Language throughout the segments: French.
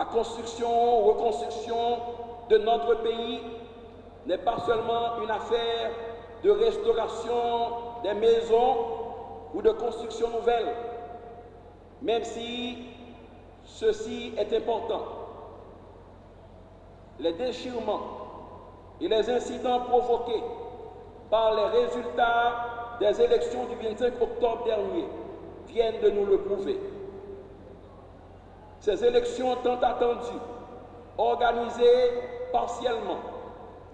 la construction ou reconstruction de notre pays n'est pas seulement une affaire de restauration des maisons ou de construction nouvelle, même si ceci est important. Les déchirements et les incidents provoqués par les résultats des élections du 25 octobre dernier viennent de nous le prouver. Ces élections tant attendues, organisées partiellement,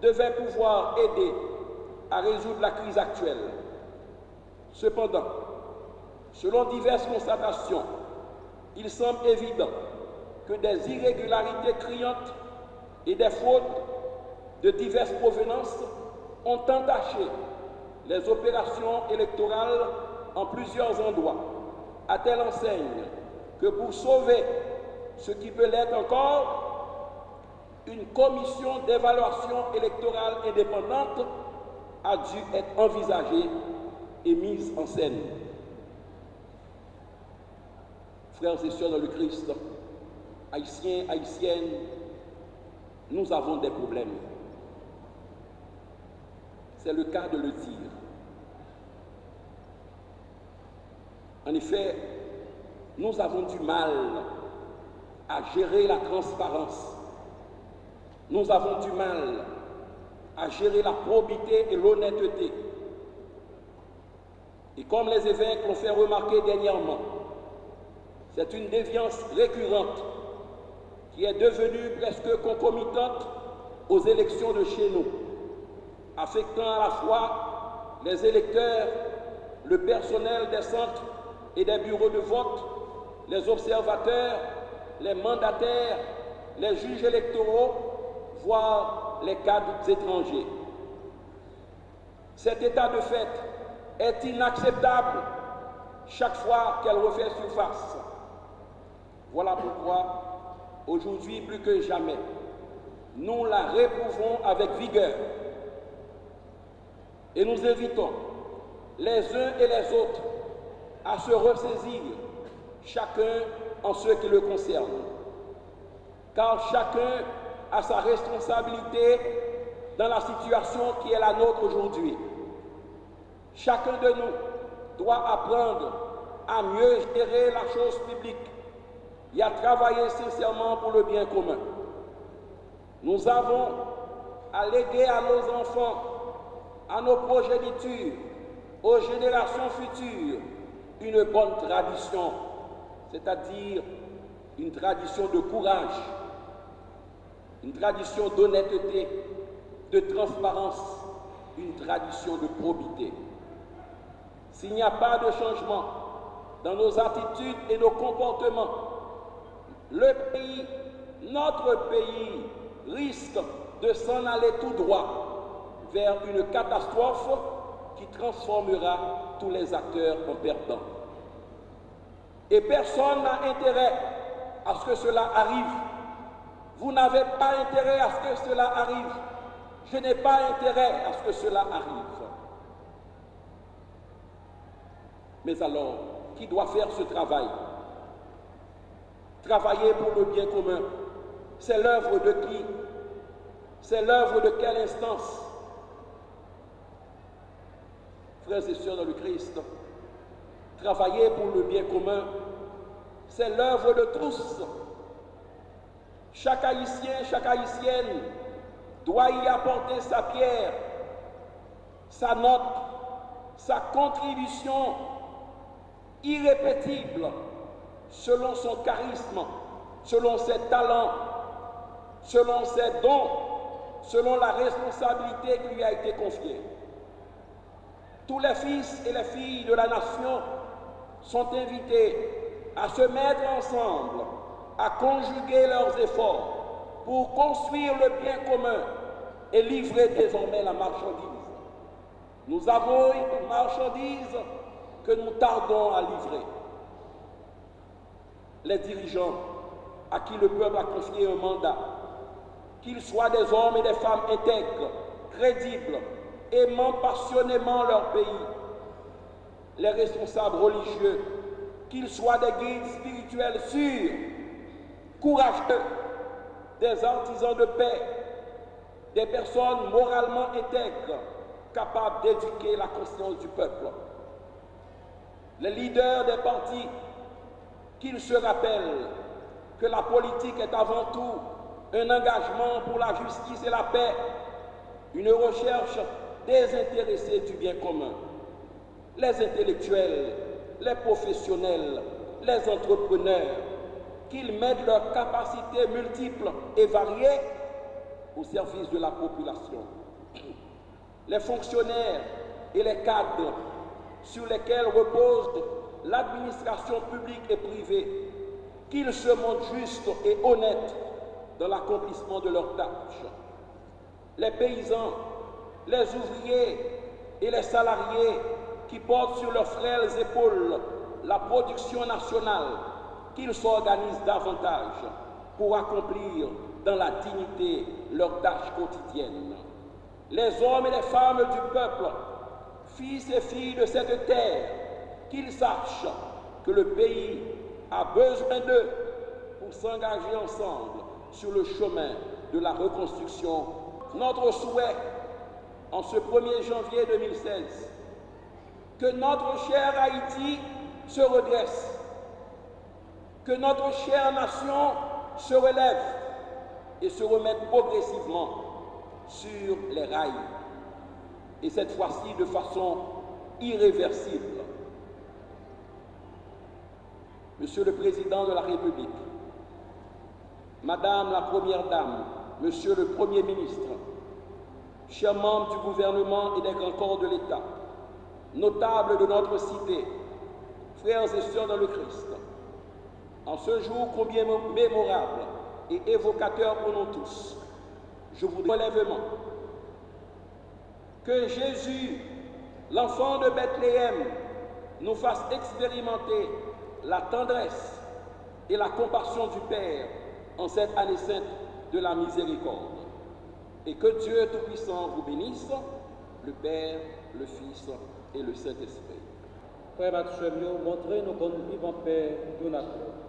devaient pouvoir aider à résoudre la crise actuelle. Cependant, selon diverses constatations, il semble évident que des irrégularités criantes et des fraudes de diverses provenances ont entaché les opérations électorales en plusieurs endroits, à telle enseigne que pour sauver ce qui peut l'être encore, une commission d'évaluation électorale indépendante a dû être envisagée et mise en scène. Frères et sœurs dans le Christ, Haïtiens, Haïtiennes, nous avons des problèmes. C'est le cas de le dire. En effet, nous avons du mal à gérer la transparence. Nous avons du mal à gérer la probité et l'honnêteté. Et comme les évêques l'ont fait remarquer dernièrement, c'est une déviance récurrente qui est devenue presque concomitante aux élections de chez nous, affectant à la fois les électeurs, le personnel des centres et des bureaux de vote, les observateurs, les mandataires, les juges électoraux, voire les cadres étrangers. Cet état de fait est inacceptable chaque fois qu'elle refait surface. Voilà pourquoi, aujourd'hui plus que jamais, nous la réprouvons avec vigueur et nous invitons les uns et les autres à se ressaisir, chacun en ce qui le concerne. Car chacun a sa responsabilité dans la situation qui est la nôtre aujourd'hui. Chacun de nous doit apprendre à mieux gérer la chose publique et à travailler sincèrement pour le bien commun. Nous avons à léguer à nos enfants, à nos progénitures, aux générations futures, une bonne tradition, c'est-à-dire une tradition de courage, une tradition d'honnêteté, de transparence, une tradition de probité. S'il n'y a pas de changement dans nos attitudes et nos comportements, le pays, notre pays, risque de s'en aller tout droit vers une catastrophe qui transformera tous les acteurs en perdants. Et personne n'a intérêt à ce que cela arrive. Vous n'avez pas intérêt à ce que cela arrive. Je n'ai pas intérêt à ce que cela arrive. Mais alors, qui doit faire ce travail? Travailler pour le bien commun, c'est l'œuvre de qui? C'est l'œuvre de quelle instance? Frères et sœurs dans le Christ, travailler pour le bien commun, c'est l'œuvre de tous. Chaque Haïtien, chaque Haïtienne doit y apporter sa pierre, sa note, sa contribution irrépétible selon son charisme, selon ses talents, selon ses dons, selon la responsabilité qui lui a été confiée. Tous les fils et les filles de la nation sont invités à se mettre ensemble, à conjuguer leurs efforts pour construire le bien commun et livrer désormais la marchandise. Nous avons une marchandise que nous tardons à livrer. Les dirigeants à qui le peuple a confié un mandat, qu'ils soient des hommes et des femmes intègres, crédibles, aimant passionnément leur pays, les responsables religieux, qu'ils soient des guides spirituels sûrs, courageux, des artisans de paix, des personnes moralement intègres, capables d'éduquer la conscience du peuple. Les leaders des partis, qu'ils se rappellent que la politique est avant tout un engagement pour la justice et la paix, une recherche désintéressée du bien commun. Les intellectuels, les professionnels, les entrepreneurs, qu'ils mettent leurs capacités multiples et variées au service de la population. Les fonctionnaires et les cadres sur lesquels repose l'administration publique et privée, qu'ils se montrent justes et honnêtes dans l'accomplissement de leurs tâches. Les paysans, les ouvriers et les salariés qui portent sur leurs frêles épaules la production nationale, qu'ils s'organisent davantage pour accomplir dans la dignité leurs tâches quotidiennes. Les hommes et les femmes du peuple, fils et filles de cette terre, qu'ils sachent que le pays a besoin d'eux pour s'engager ensemble sur le chemin de la reconstruction. Notre souhait, en ce 1er janvier 2016, que notre chère Haïti se redresse, que notre chère nation se relève et se remette progressivement sur les rails, et cette fois-ci de façon irréversible. Monsieur le Président de la République, Madame la Première Dame, Monsieur le Premier ministre, chers membres du gouvernement et des grands corps de l'État, notables de notre cité, frères et sœurs dans le Christ, en ce jour combien mémorable et évocateur pour nous tous, je voudrais relèvement que Jésus, l'enfant de Bethléem, nous fasse expérimenter la tendresse et la compassion du Père en cette année sainte de la miséricorde. Et que Dieu Tout-Puissant vous bénisse, le Père, le Fils et le Saint-Esprit. Frère Mathieu, montrez-nous qu'on vive en paix de la côte.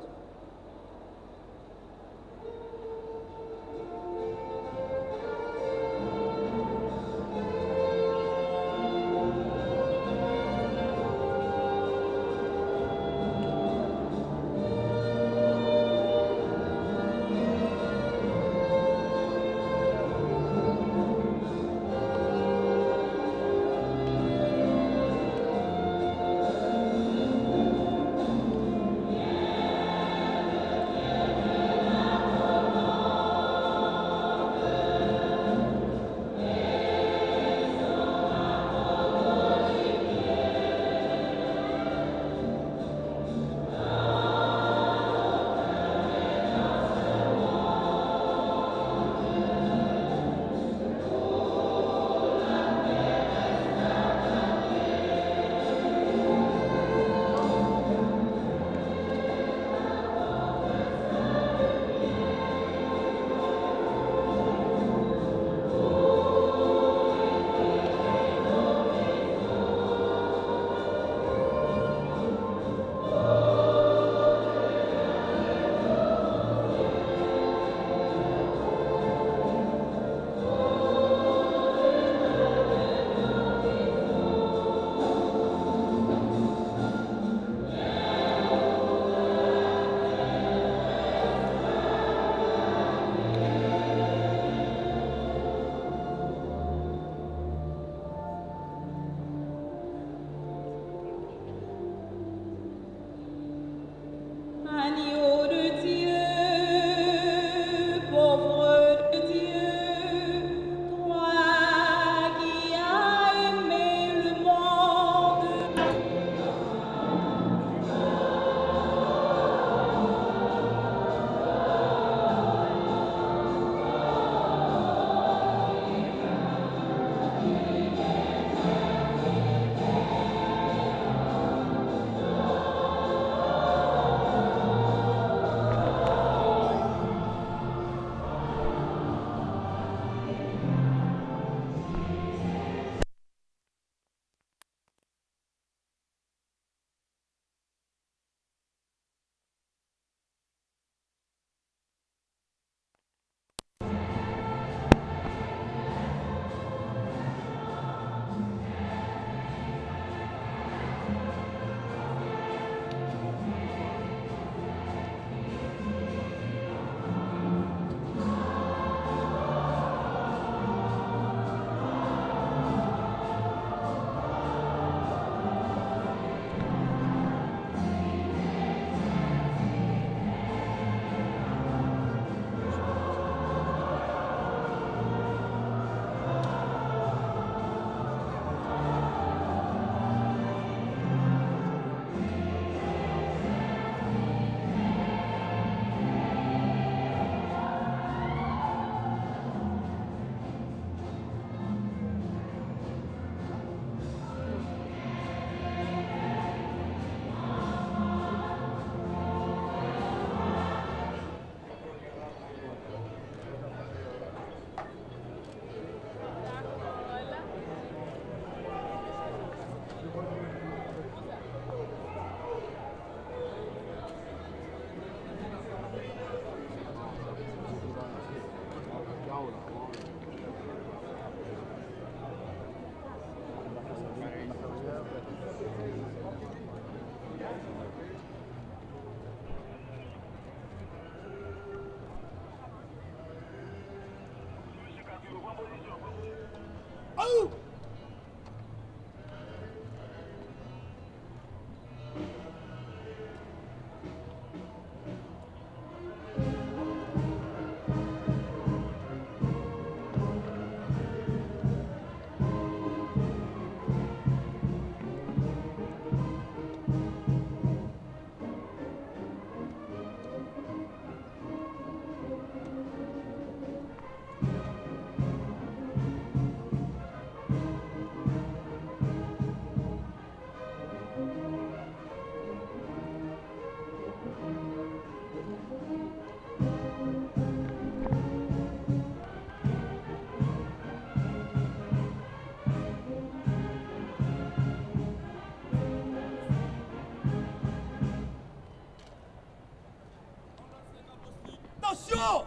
Attention!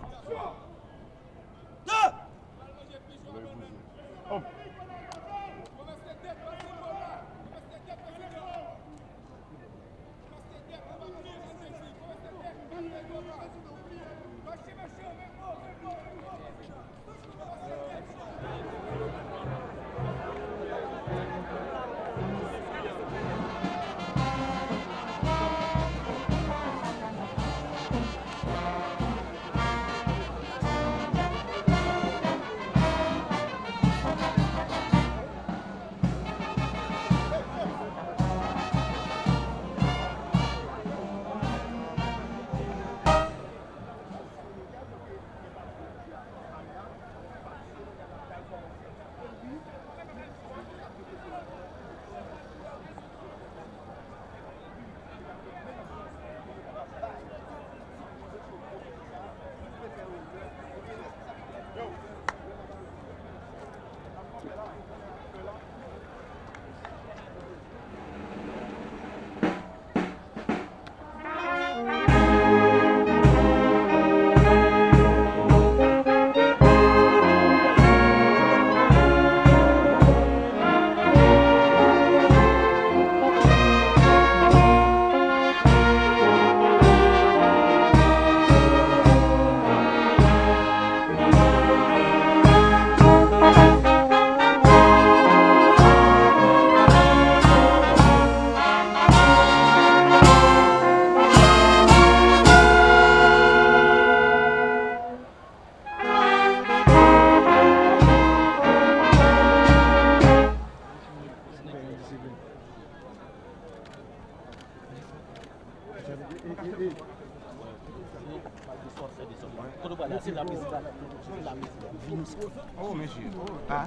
Oh, monsieur. Ah,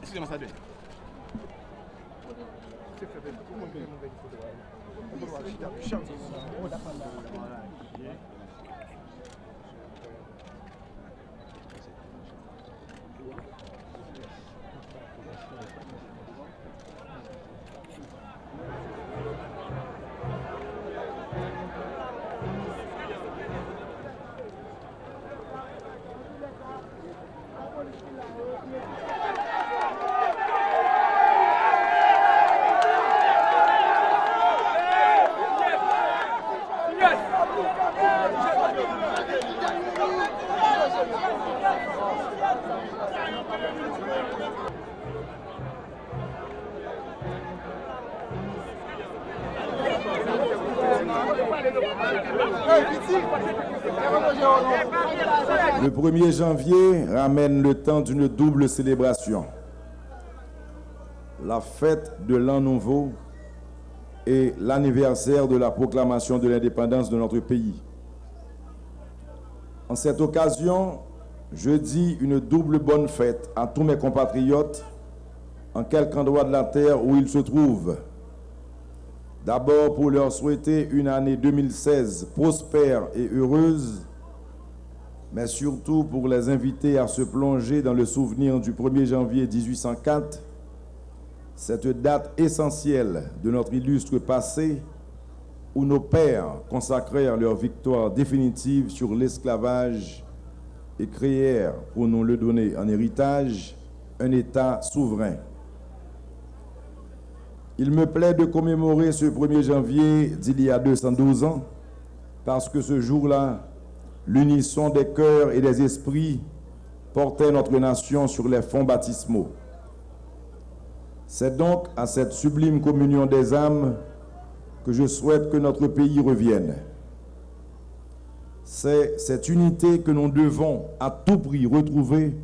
excusez-moi, ça doit. Le 1er janvier ramène le temps d'une double célébration. La fête de l'An Nouveau et l'anniversaire de la proclamation de l'indépendance de notre pays. En cette occasion, je dis une double bonne fête à tous mes compatriotes en quelque endroit de la terre où ils se trouvent. D'abord pour leur souhaiter une année 2016 prospère et heureuse, mais surtout pour les inviter à se plonger dans le souvenir du 1er janvier 1804, cette date essentielle de notre illustre passé, où nos pères consacrèrent leur victoire définitive sur l'esclavage et créèrent, pour nous le donner en héritage, un État souverain. Il me plaît de commémorer ce 1er janvier d'il y a 212 ans, parce que ce jour-là, l'unisson des cœurs et des esprits portait notre nation sur les fonds baptismaux. C'est donc à cette sublime communion des âmes que je souhaite que notre pays revienne. C'est cette unité que nous devons à tout prix retrouver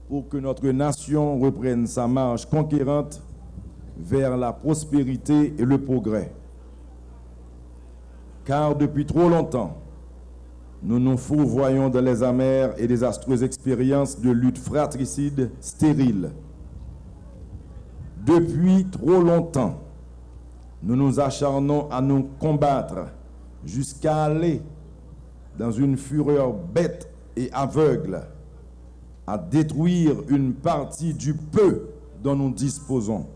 pour que notre nation reprenne sa marche conquérante vers la prospérité et le progrès. Car depuis trop longtemps, nous nous fourvoyons dans les amères et désastreuses expériences de lutte fratricide stérile. Depuis trop longtemps, nous nous acharnons à nous combattre jusqu'à aller dans une fureur bête et aveugle, à détruire une partie du peu dont nous disposons.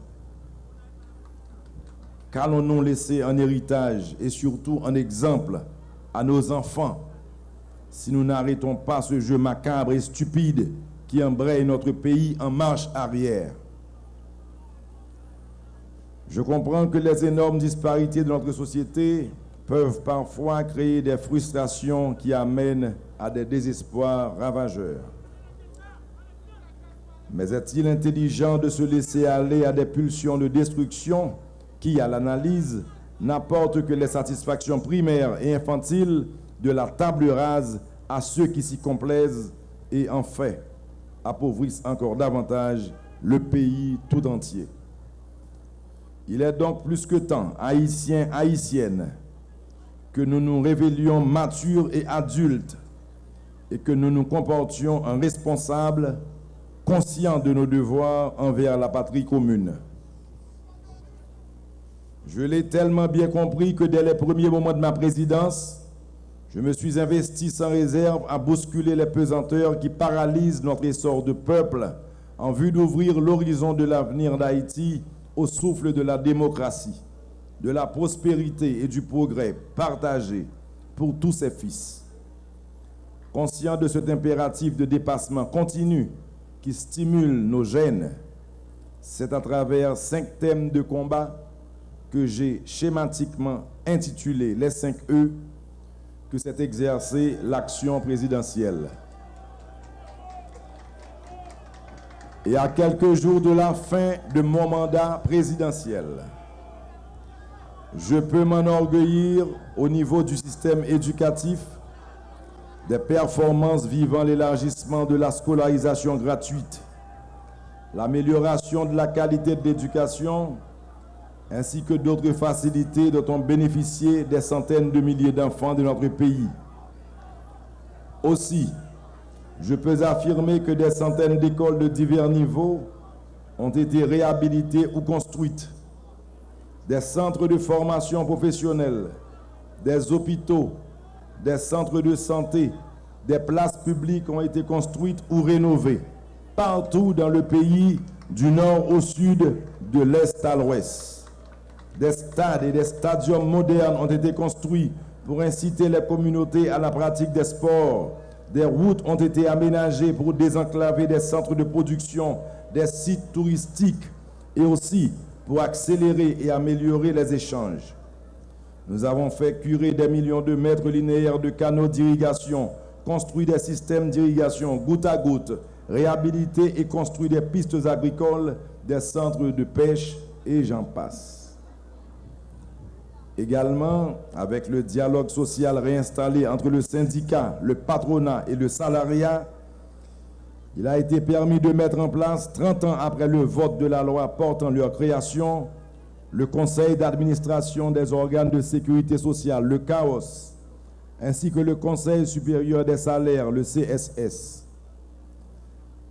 Qu'allons-nous laisser en héritage et surtout en exemple à nos enfants si nous n'arrêtons pas ce jeu macabre et stupide qui embraye notre pays en marche arrière? Je comprends que les énormes disparités de notre société peuvent parfois créer des frustrations qui amènent à des désespoirs ravageurs. Mais est-il intelligent de se laisser aller à des pulsions de destruction qui, à l'analyse, n'apportent que les satisfactions primaires et infantiles de la table rase à ceux qui s'y complaisent et, en fait, appauvrissent encore davantage le pays tout entier? Il est donc plus que temps, Haïtiens, Haïtiennes, que nous nous révélions matures et adultes et que nous nous comportions en responsables, conscients de nos devoirs envers la patrie commune. Je l'ai tellement bien compris que dès les premiers moments de ma présidence, je me suis investi sans réserve à bousculer les pesanteurs qui paralysent notre essor de peuple en vue d'ouvrir l'horizon de l'avenir d'Haïti au souffle de la démocratie, de la prospérité et du progrès partagé pour tous ses fils. Conscient de cet impératif de dépassement continu qui stimule nos gènes, c'est à travers 5 thèmes de combat que j'ai schématiquement intitulé les 5 E que s'est exercée l'action présidentielle. Et à quelques jours de la fin de mon mandat présidentiel, je peux m'enorgueillir au niveau du système éducatif des performances visant l'élargissement de la scolarisation gratuite, l'amélioration de la qualité de l'éducation, ainsi que d'autres facilités dont ont bénéficié des centaines de milliers d'enfants de notre pays. Aussi, je peux affirmer que des centaines d'écoles de divers niveaux ont été réhabilitées ou construites. Des centres de formation professionnelle, des hôpitaux, des centres de santé, des places publiques ont été construites ou rénovées partout dans le pays, du nord au sud, de l'est à l'ouest. Des stades et des stadiums modernes ont été construits pour inciter les communautés à la pratique des sports. Des routes ont été aménagées pour désenclaver des centres de production, des sites touristiques et aussi pour accélérer et améliorer les échanges. Nous avons fait curer des millions de mètres linéaires de canaux d'irrigation, construit des systèmes d'irrigation goutte à goutte, réhabilité et construit des pistes agricoles, des centres de pêche et j'en passe. Également, avec le dialogue social réinstallé entre le syndicat, le patronat et le salariat, il a été permis de mettre en place, 30 ans après le vote de la loi portant leur création, le Conseil d'administration des organes de sécurité sociale, le CAOS, ainsi que le Conseil supérieur des salaires, le CSS.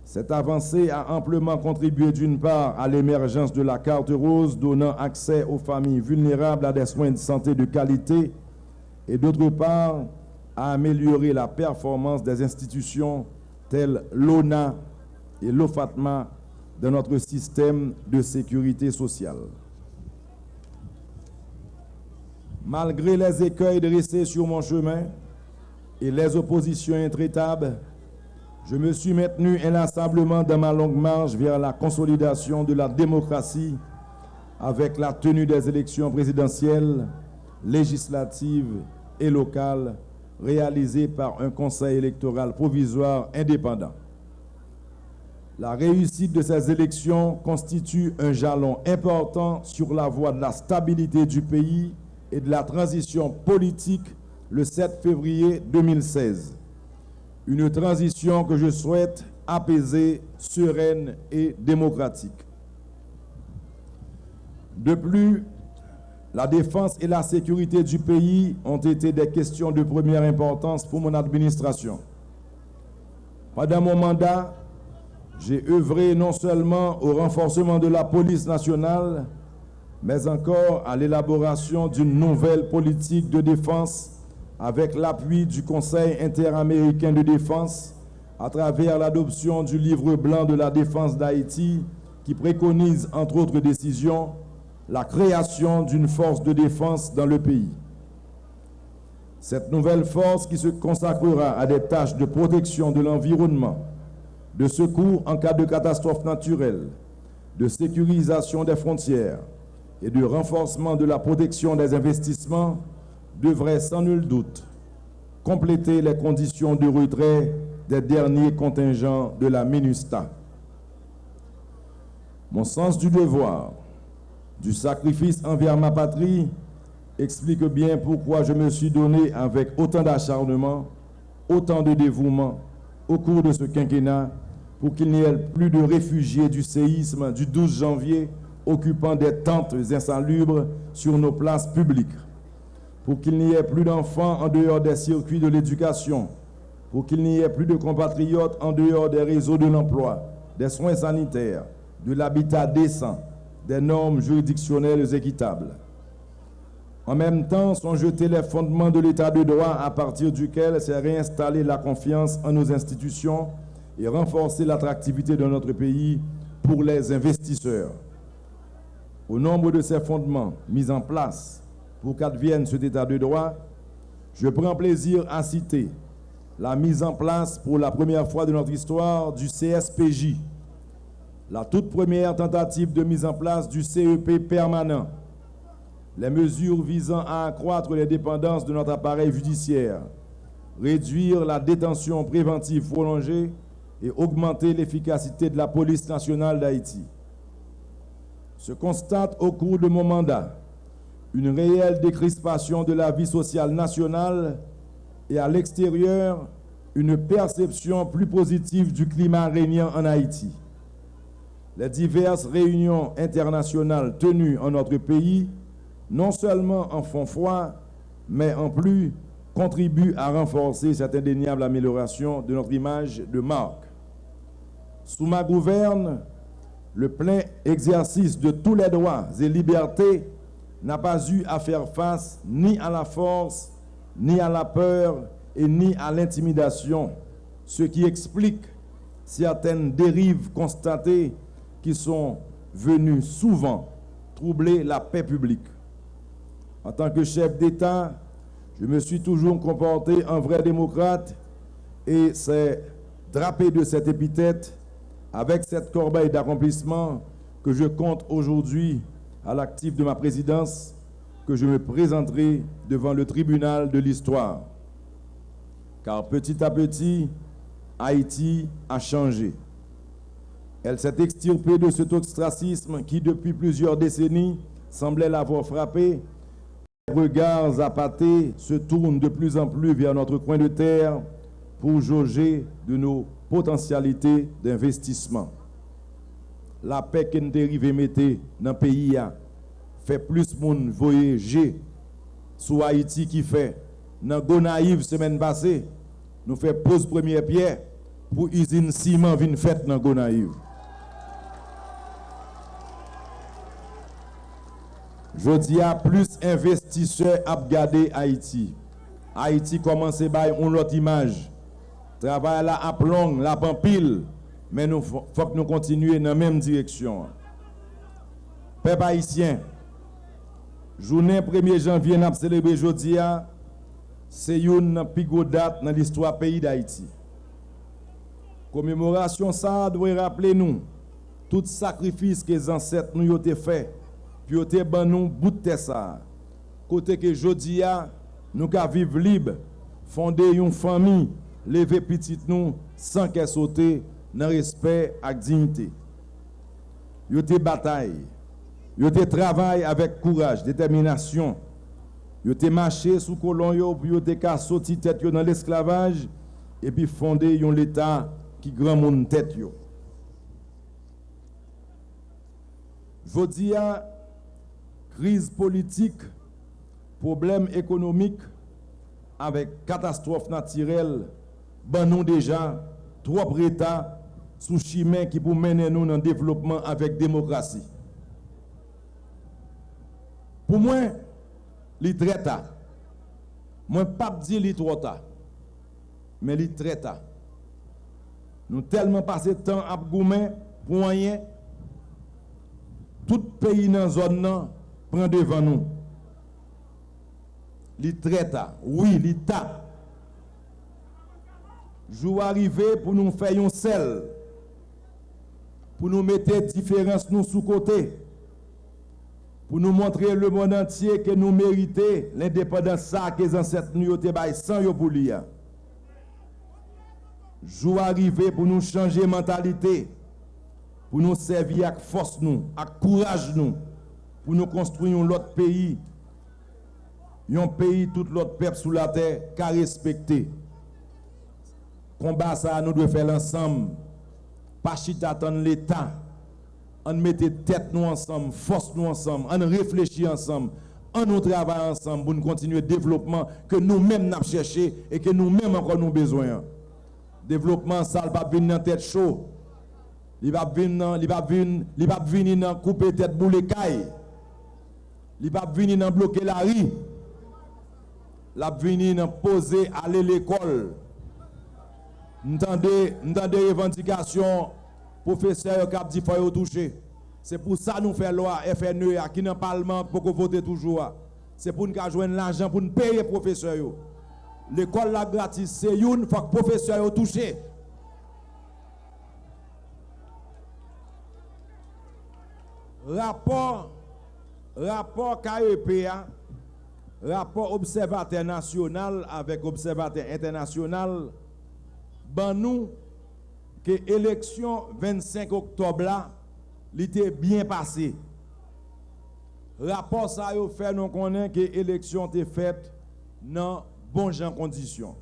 Cette avancée a amplement contribué d'une part à l'émergence de la carte rose donnant accès aux familles vulnérables à des soins de santé de qualité et d'autre part à améliorer la performance des institutions telles l'ONA et l'OFATMA dans notre système de sécurité sociale. Malgré les écueils dressés sur mon chemin et les oppositions intraitables, je me suis maintenu inlassablement dans ma longue marche vers la consolidation de la démocratie avec la tenue des élections présidentielles, législatives et locales réalisées par un conseil électoral provisoire indépendant. La réussite de ces élections constitue un jalon important sur la voie de la stabilité du pays et de la transition politique le 7 février 2016. Une transition que je souhaite apaisée, sereine et démocratique. De plus, la défense et la sécurité du pays ont été des questions de première importance pour mon administration. Pendant mon mandat, j'ai œuvré non seulement au renforcement de la police nationale, mais encore à l'élaboration d'une nouvelle politique de défense avec l'appui du Conseil interaméricain de défense à travers l'adoption du livre blanc de la défense d'Haïti qui préconise, entre autres décisions, la création d'une force de défense dans le pays. Cette nouvelle force qui se consacrera à des tâches de protection de l'environnement, de secours en cas de catastrophe naturelle, de sécurisation des frontières et de renforcement de la protection des investissements devrait sans nul doute compléter les conditions de retrait des derniers contingents de la MINUSTAH. Mon sens du devoir, du sacrifice envers ma patrie, explique bien pourquoi je me suis donné avec autant d'acharnement, autant de dévouement au cours de ce quinquennat pour qu'il n'y ait plus de réfugiés du séisme du 12 janvier occupant des tentes insalubres sur nos places publiques, pour qu'il n'y ait plus d'enfants en dehors des circuits de l'éducation, pour qu'il n'y ait plus de compatriotes en dehors des réseaux de l'emploi, des soins sanitaires, de l'habitat décent, des normes juridictionnelles équitables. En même temps, sont jetés les fondements de l'état de droit à partir duquel s'est réinstallée la confiance en nos institutions et renforcer l'attractivité de notre pays pour les investisseurs. Au nombre de ces fondements mis en place pour qu'advienne cet état de droit, je prends plaisir à citer la mise en place pour la première fois de notre histoire du CSPJ, la toute première tentative de mise en place du CEP permanent, les mesures visant à accroître les dépendances de notre appareil judiciaire, réduire la détention préventive prolongée et augmenter l'efficacité de la police nationale d'Haïti. Se constate au cours de mon mandat une réelle décrispation de la vie sociale nationale et à l'extérieur, une perception plus positive du climat régnant en Haïti. Les diverses réunions internationales tenues en notre pays non seulement en font foi, mais en plus contribuent à renforcer cette indéniable amélioration de notre image de marque. Sous ma gouverne, le plein exercice de tous les droits et libertés n'a pas eu à faire face ni à la force, ni à la peur et ni à l'intimidation, ce qui explique certaines dérives constatées qui sont venues souvent troubler la paix publique. En tant que chef d'État, je me suis toujours comporté en vrai démocrate et c'est drapé de cette épithète avec cette corbeille d'accomplissement que je compte aujourd'hui à l'actif de ma présidence, que je me présenterai devant le tribunal de l'histoire. Car petit à petit, Haïti a changé. Elle s'est extirpée de cet ostracisme qui, depuis plusieurs décennies, semblait l'avoir frappée. Les regards appâtés se tournent de plus en plus vers notre coin de terre pour jauger de nos potentialités d'investissement. La paix qu'on dérive mettre dans le pays fait plus moun voyager sous Haïti qui fait. Dans Gonaïve semaine passée, nous fait pose première pierre pour usine ciment vinn faite dans Gonaïve. Je dis à plus investisseurs à regarder Haïti. Haïti commence à avoir une autre image. Travail là à plomb, là en pile, mais il faut que nous continuions dans la même direction. Peuple haïtien, journée 1er janvier, nous avons célébré aujourd'hui, c'est une plus grande date dans l'histoire du pays d'Haïti. Commémoration, ça doit rappeler nous tout sacrifice que les ancêtres nous ont fait, puis ont été nous bout de ça. Côté que aujourd'hui, nous avons vivre libre, fonder une famille, lever petit nous sans qu'elle saute dans respect et dignité. Yo te bataille, yo te travail avec courage, détermination. Yo te marché sous colon yo pour yo te ka sorti tête yo dans l'esclavage et puis fonder yon l'état qui grand monde tête yo. Jodi a crise politique, problème économique avec catastrophe naturelle, ben nous déjà trop état sous chemin qui pour mener nous dans le développement avec démocratie. Pour moi, li très tard. Moi pas dire li trop tard. Mais li très tard. Nous tellement passé temps à goumen pour rien. Tout pays dans la zone prend devant nous. Li très tard. Oui, li tard. Jour arrivé pour nous faire un sel. Pour nous mettre différence nous sous côté. Pour nous montrer le monde entier que nous méritons l'indépendance ça que les ancêtres nous ont bail sans yo pour lire. Jour arrivé pour nous changer mentalité. Pour nous servir avec force nous, avec courage nous, pour nous construire un autre pays. Un pays tout l'autre peuple sous la terre qu'a respecté. Combat ça nous devons faire ensemble. Pas chita attendre l'État. On mette tête nous ensemble, force nous ensemble, on réfléchit ensemble, on nous travaille ensemble pour nous continuer le développement que nous-mêmes nous cherché et que nous-mêmes encore nous besoin. Développement ça va venir dans tête chaud. Il va venir dans couper tête boule caille. Il va venir dans bloquer la rue. Il va venir dans poser aller l'école. Entendez revendications professeurs qui dit faut toucher. C'est pour ça nous faisons loi FNE qui dans le Parlement pour voter toujours. C'est pour nous joindre l'argent pour nous payer les professeurs. L'école la gratis, c'est une faut que les professeurs touché. Rapport KEPA, rapport observateur national avec observateur international, ben nous que l'élection 25 octobre là, était bien passé. Rapport ça yo fait nous connaît que l'élection était faite dans bonnes conditions.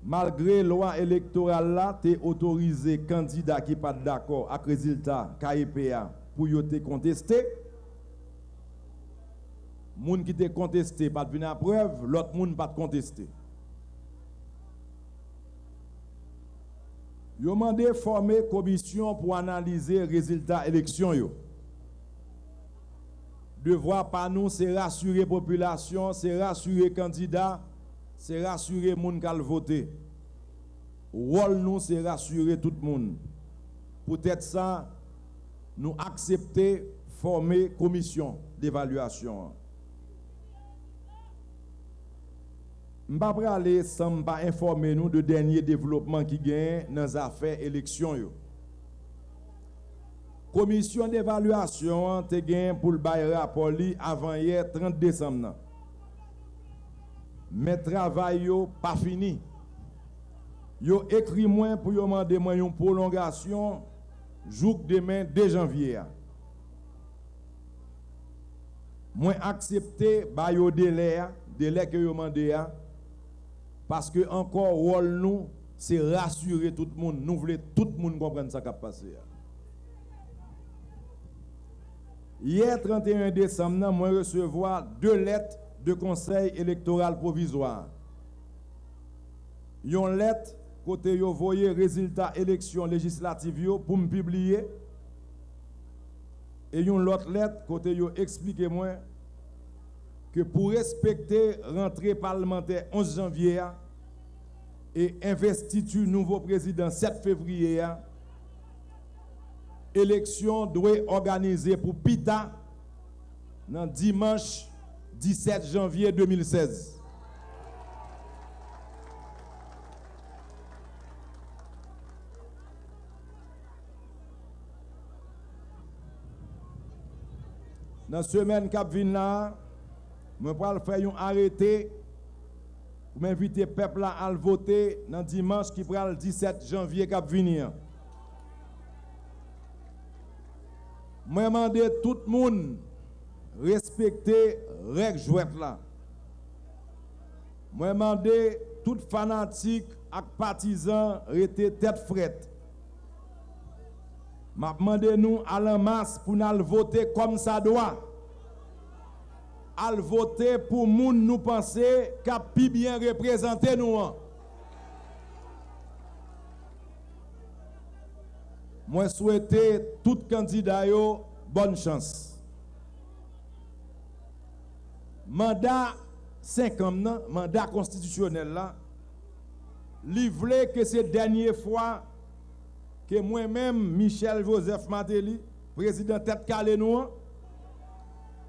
Malgré loi électorale là, t'es autorisé candidat qui pas d'accord avec résultat KEPA pour yo te contester. Moun qui te contesté pas venir à preuve, l'autre moun pas contester. Yo mandé former commission pour analyser résultats élection yo. Devoir par nous c'est rassurer population, c'est rassurer candidat, c'est rassurer moun qui a voté. Rôle nous c'est rassurer tout le monde. Peut-être ça nous accepter former commission d'évaluation. M'pa praler sans pas informer nous de dernier développement qui gagne dans les affaires élection yo. Commission d'évaluation te gagne pour le bail rapport li avant hier 30 décembre. Mais travail yo pas fini. Yo écrit moi pour yo demander moi une prolongation jour demain 2 janvier. Moi accepter ba yo délai que yo mandé parce que encore rôle nous c'est rassurer tout le monde. Nous voulons tout le monde comprendre ça qui a passé. Hier 31 décembre, moi recevoir 2 lettres de conseil électoral provisoire. Une lettre côté yo voyé résultat élection législative pour me publier et une autre lettre côté yo expliquer moi que pour respecter rentrée parlementaire 11 janvier et investiture nouveau président 7 février, élection doit organiser pour Pita dans dimanche 17 janvier 2016. Dans la semaine qui vient là, je vais faire un arrêté pour m'inviter le peuple à le voter dans dimanche qui prend le 17 janvier qui va venir. Moi, je demande tout le monde respecter les règles jouettes là. Moi, je demande tout fanatique et partisan rester tête frette. Je demande nous à la masse pour nous voter comme ça doit. À voter pour moun nous penser qu'a pi bien représenté nous. Moi souhaite tout candidat yo bonne chance. Mandat 5 ans, mandat constitutionnel là, li vle que c'est dernière fois que moi-même Michel Joseph Martelly, président tête calé nous,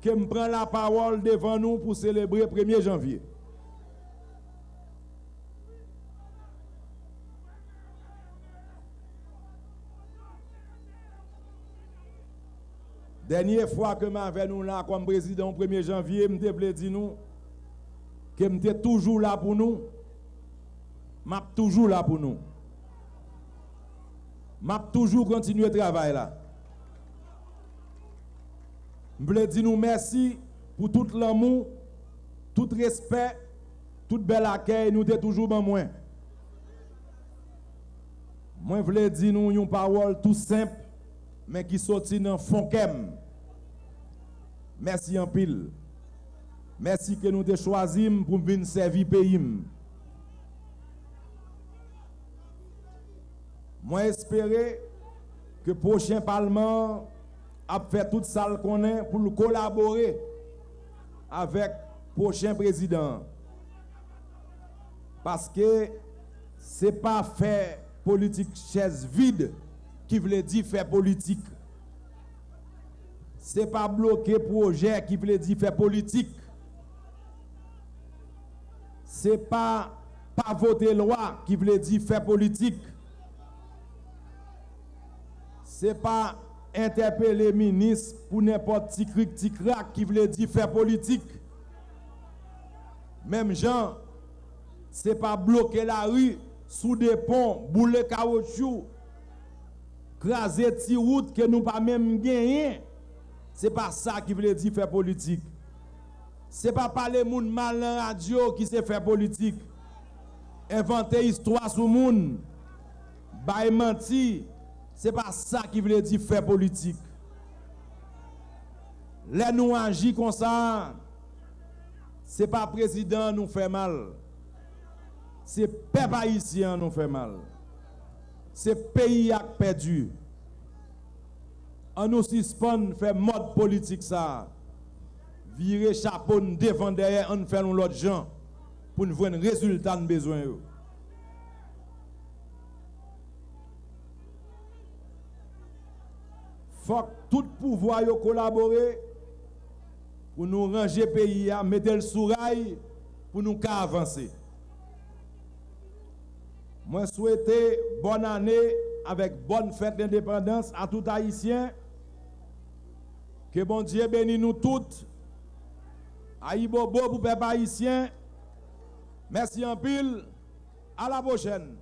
que me prend la parole devant nous pour célébrer 1er janvier. Dernière fois que m'avais nous là comme président 1er janvier, me voulait dire nous que m'étais toujours là pour nous. M'a toujours là pour nous. M'a toujours continuer le travail là. Je voulais dire nous merci pour tout l'amour, tout respect, tout bel accueil, nous t'es toujours ben moins. Moi je voulais dire nous une parole tout simple mais qui sortit dans fond kem. Merci en pile. Merci que nous te choisi pour venir servir pays. Moi espérer que le prochain parlement a fait tout ça qu'on est pour collaborer avec le prochain président. Parce que ce n'est pas faire politique chaise vide qui veut dire faire politique. Ce n'est pas bloquer projet qui veut dire faire politique. Ce n'est pas voter loi qui veut dire faire politique. Ce n'est pas interpeller ministre pour n'importe qui critique qui veut dire faire politique. Même gens, ce n'est pas bloquer la rue sous des ponts, bouler caoutchouc, craser des routes que nous pas même gagner. Ce n'est pas ça qui veut dire faire politique. Ce n'est pas parler moun mal en radio qui sait faire politique. Inventer histoire sur moun, bail menti. Ce n'est pas ça qui veut dire faire politique. Là nous agissons comme ça, ce n'est pas le président nous fait mal. C'est le peuple haïtien nous fait mal. C'est le pays qui a perdu. On nous suspend, fait mode politique ça. Virer chapeau devant derrière, on fait l'autre gens pour nous voir un résultat de besoin. Faut que tout pouvoir collaborer pour nous ranger le pays, mettre le sourail pour nous avancer. Moi souhaite bonne année avec bonne fête d'indépendance à tout Haïtien. Que bon Dieu bénisse nous toutes. Aïe bobo pour peuple haïtien. Merci en pile. À la prochaine.